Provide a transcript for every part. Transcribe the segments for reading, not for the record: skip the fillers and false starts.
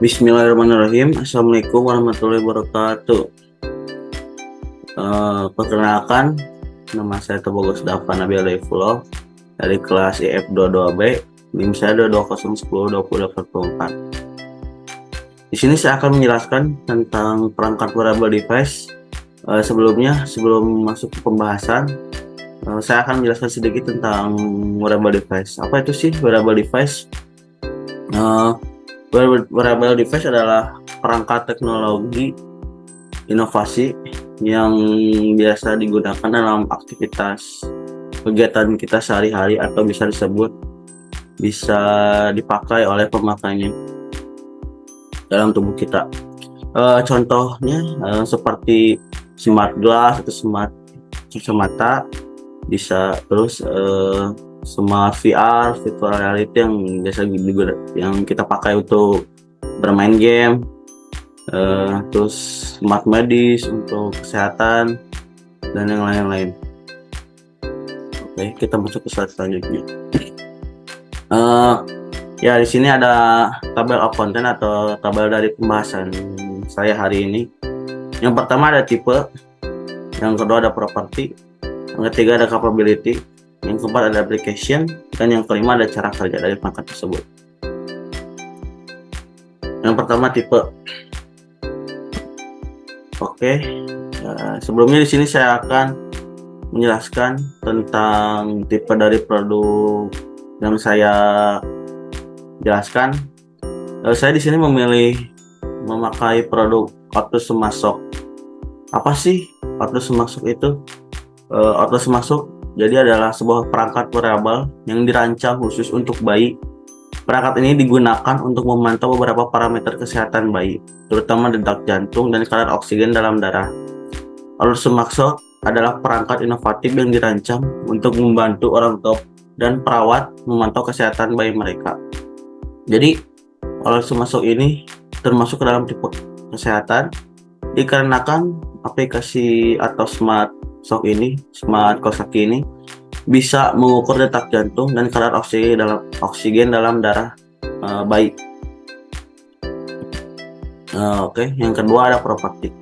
Bismillahirrahmanirrahim. Assalamualaikum warahmatullahi wabarakatuh. Perkenalkan, nama saya Tobogos Dava Nabil Daifullah dari kelas IF22B, NIM saya 220102084. Di sini saya akan menjelaskan tentang perangkat wearable device. Sebelum masuk ke pembahasan, saya akan menjelaskan sedikit tentang wearable device. Apa itu sih wearable device? Wearable device adalah perangkat teknologi inovasi yang biasa digunakan dalam aktivitas kegiatan kita sehari-hari atau bisa dipakai oleh pemakainya dalam tubuh kita. Contohnya seperti smart glass atau smart kacamata, bisa terus smart VR, virtual reality yang biasa yang kita pakai untuk bermain game, terus smart medis untuk kesehatan dan yang lain-lain. Oke, kita masuk ke slide selanjutnya. Ya, di sini ada tabel of content atau tabel dari pembahasan saya hari ini. Yang pertama ada tipe, yang kedua ada property, yang ketiga ada capability, yang keempat ada application, dan yang kelima ada cara kerja dari perangkat tersebut. Yang pertama tipe. Oke, sebelumnya di sini saya akan menjelaskan tentang tipe dari produk yang saya jelaskan. Saya di sini memilih memakai produk Otus Semasok. Apa sih Otus Semasok itu? Otus Semasok jadi adalah sebuah perangkat wearable yang dirancang khusus untuk bayi. Perangkat ini digunakan untuk memantau beberapa parameter kesehatan bayi, terutama detak jantung dan kadar oksigen dalam darah. Otus Semasok adalah perangkat inovatif yang dirancang untuk membantu orang tua dan perawat memantau kesehatan bayi mereka. Jadi, Otus Semasok ini termasuk ke dalam tipe kesehatan dikarenakan aplikasi atau smart Kosaki ini bisa mengukur detak jantung dan kadar oksigen dalam darah bayi. Oke, yang kedua ada property.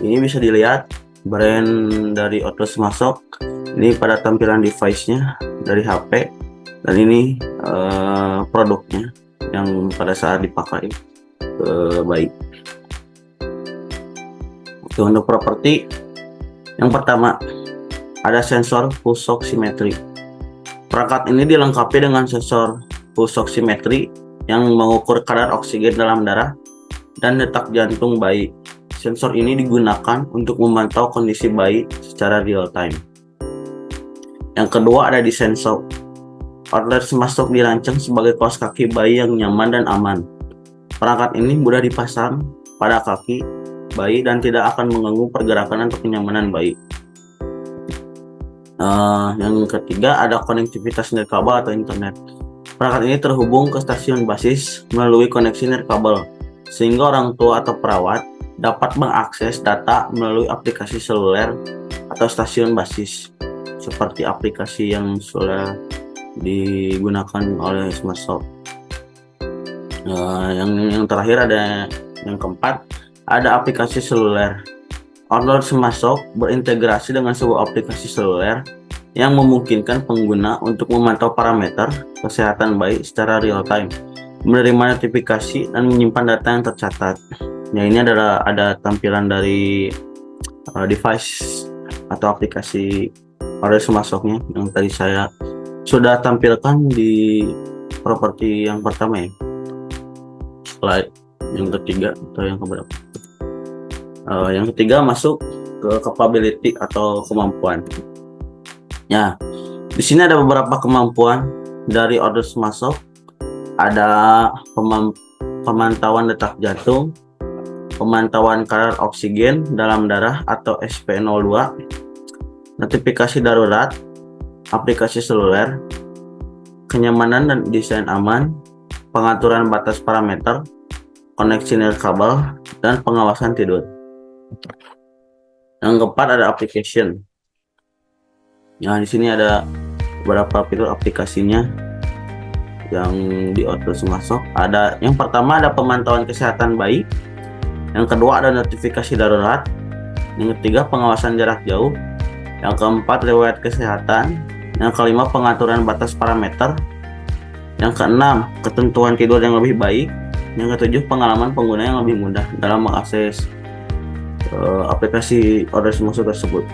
Ini bisa dilihat brand dari Otus Semasok. Ini pada tampilan device-nya dari HP, dan ini produknya yang pada saat dipakai ke bayi. Oke, untuk properti yang pertama ada sensor pulse oximetry. Perangkat ini dilengkapi dengan sensor pulse oximetry yang mengukur kadar oksigen dalam darah dan detak jantung bayi. Sensor ini digunakan untuk memantau kondisi bayi secara real time. Yang kedua ada Disensok. Otus Semasok dirancang sebagai kaos kaki bayi yang nyaman dan aman. Perangkat ini mudah dipasang pada kaki bayi dan tidak akan mengganggu pergerakan atau kenyamanan bayi. Yang ketiga ada konektivitas nirkabel atau internet. Perangkat ini terhubung ke stasiun basis melalui koneksi nirkabel, sehingga orang tua atau perawat dapat mengakses data melalui aplikasi seluler atau stasiun basis, seperti aplikasi yang sudah digunakan oleh Semasok. Yang terakhir ada yang keempat, ada aplikasi seluler. Otus Semasok berintegrasi dengan sebuah aplikasi seluler yang memungkinkan pengguna untuk memantau parameter kesehatan bayi secara real time, menerima notifikasi dan menyimpan data yang tercatat. Ya, ini adalah ada tampilan dari device atau aplikasi Otus Semasoknya yang tadi saya sudah tampilkan di properti yang pertama ya. Slide yang ketiga atau yang keberapa? Yang ketiga masuk ke capability atau kemampuan. Ya, di sini ada beberapa kemampuan dari Otus Semasok. Ada pemantauan detak jantung, pemantauan kadar oksigen dalam darah atau SP02, notifikasi darurat, aplikasi seluler, kenyamanan dan desain aman, pengaturan batas parameter, koneksi nirkabel, dan pengawasan tidur. Yang keempat ada application. Nah, di sini ada beberapa fitur aplikasinya. yang di order Sumasok. Ada yang pertama ada pemantauan kesehatan bayi, yang kedua ada notifikasi darurat, yang ketiga pengawasan jarak jauh, yang keempat riwayat kesehatan, yang kelima pengaturan batas parameter, yang keenam ketentuan tidur yang lebih baik, yang ketujuh pengalaman pengguna yang lebih mudah dalam mengakses aplikasi order Sumasok tersebut.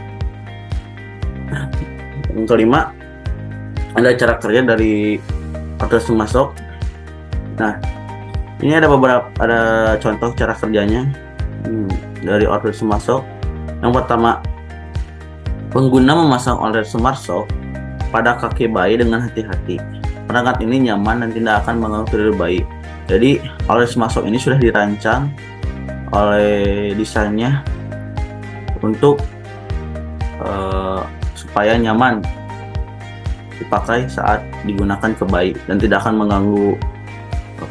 Yang kelima ada cara kerja dari order Sumasok. Nah, ini ada contoh cara kerjanya dari order Sumasok. Yang pertama, pengguna memasang order Sumasok pada kaki bayi dengan hati-hati. Perangkat ini nyaman dan tidak akan mengganggu tidur bayi. Jadi, order Sumasok ini sudah dirancang oleh desainnya untuk supaya nyaman dipakai saat digunakan ke bayi dan tidak akan mengganggu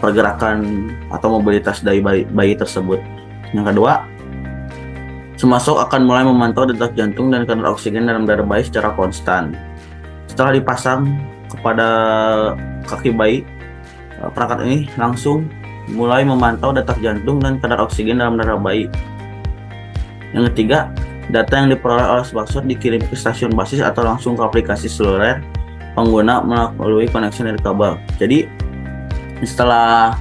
pergerakan atau mobilitas dari bayi tersebut. Yang kedua, Sumasok akan mulai memantau detak jantung dan kadar oksigen dalam darah bayi secara konstan. Setelah dipasang kepada kaki bayi, perangkat ini langsung mulai memantau detak jantung dan kadar oksigen dalam darah bayi. Yang ketiga, data yang diperoleh oleh Sumasok dikirim ke stasiun basis atau langsung ke aplikasi seluler pengguna melalui koneksi dari kabel. Jadi setelah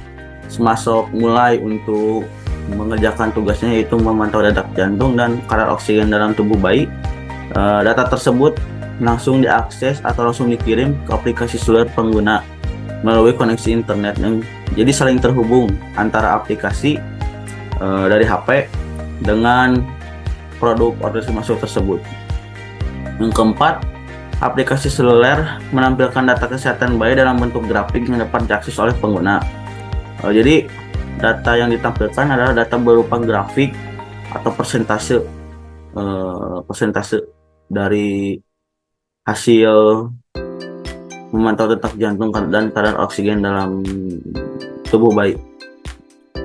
Sumasok mulai untuk mengerjakan tugasnya, yaitu memantau detak jantung dan kadar oksigen dalam tubuh bayi, data tersebut langsung diakses atau langsung dikirim ke aplikasi seluler pengguna melalui koneksi internet. Jadi saling terhubung antara aplikasi dari HP dengan produk order Sumasok tersebut. Yang keempat, aplikasi seluler menampilkan data kesehatan bayi dalam bentuk grafik yang dapat diakses oleh pengguna. Jadi data yang ditampilkan adalah data berupa grafik atau persentase dari hasil memantau detak jantung dan kadar oksigen dalam tubuh bayi.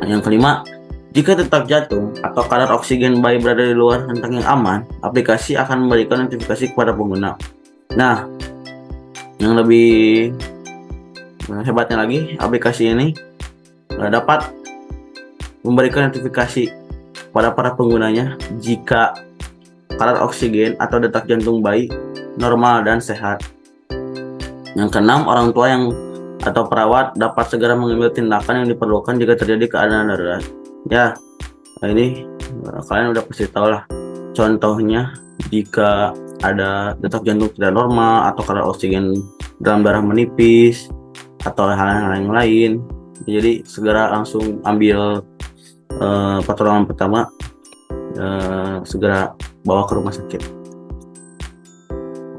Yang kelima, jika detak jantung atau kadar oksigen bayi berada di luar rentang yang aman, aplikasi akan memberikan notifikasi kepada pengguna. Nah, yang lebih hebatnya lagi, aplikasi ini dapat memberikan notifikasi pada para penggunanya jika kadar oksigen atau detak jantung bayi normal dan sehat. Yang keenam, orang tua atau perawat dapat segera mengambil tindakan yang diperlukan jika terjadi keadaan darurat. Ya, ini kalian udah pasti tahu lah. Contohnya, jika ada detak jantung tidak normal atau kadar oksigen dalam darah menipis atau hal-hal yang lain, jadi segera langsung ambil pertolongan pertama, segera bawa ke rumah sakit.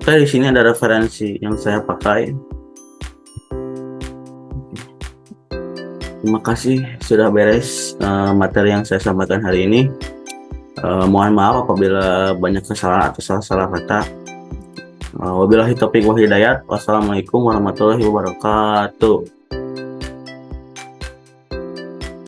Oke, di sini ada referensi yang saya pakai. Terima kasih sudah beres materi yang saya sampaikan hari ini. Mohon maaf apabila banyak kesalahan atau salah kata. Wabillahi taufiq wal hidayah. Wassalamualaikum warahmatullahi wabarakatuh.